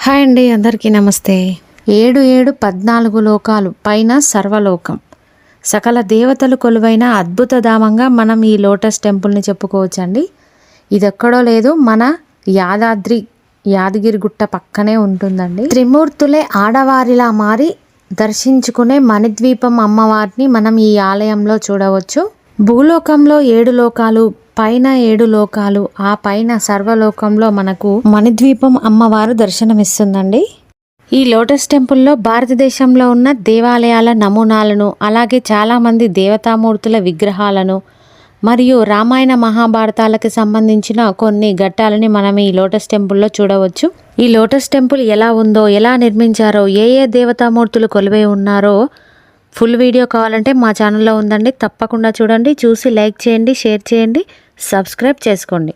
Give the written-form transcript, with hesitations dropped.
Hi అండి, అందరికీ నమస్తే. 7 లోకాలు పైన సర్వలోకం, సకల దేవతలు కొలువైన అద్భుతధామంగా మనం ఈ లోటస్ టెంపుల్ని చెప్పుకోవచ్చండి. ఇది ఎక్కడో లేదు, మన యాదగిరిగుట్ట పక్కనే ఉంటుందండి. త్రిమూర్తులే ఆడవారిలా మారి దర్శించుకునే మణిద్వీపం అమ్మవారిని మనం ఈ ఆలయంలో చూడవచ్చు. భూలోకంలో 7 లోకాలు, పైన 7 లోకాలు, ఆ పైన సర్వలోకంలో మనకు మణిద్వీపం అమ్మవారు దర్శనమిస్తుందండి. ఈ లోటస్ టెంపుల్లో భారతదేశంలో ఉన్న దేవాలయాల నమూనాలను, అలాగే చాలామంది దేవతామూర్తుల విగ్రహాలను మరియు రామాయణ మహాభారతాలకు సంబంధించిన కొన్ని ఘట్టాలని మనం ఈ లోటస్ టెంపుల్లో చూడవచ్చు. ఈ లోటస్ టెంపుల్ ఎలా ఉందో, ఎలా నిర్మించారో, ఏ దేవతామూర్తులు కొలువై ఉన్నారో ఫుల్ వీడియో కావాలంటే మా ఛానల్లో ఉందండి, తప్పకుండా చూడండి. చూసి లైక్ చేయండి, షేర్ చేయండి, సబ్స్క్రైబ్ చేసుకోండి.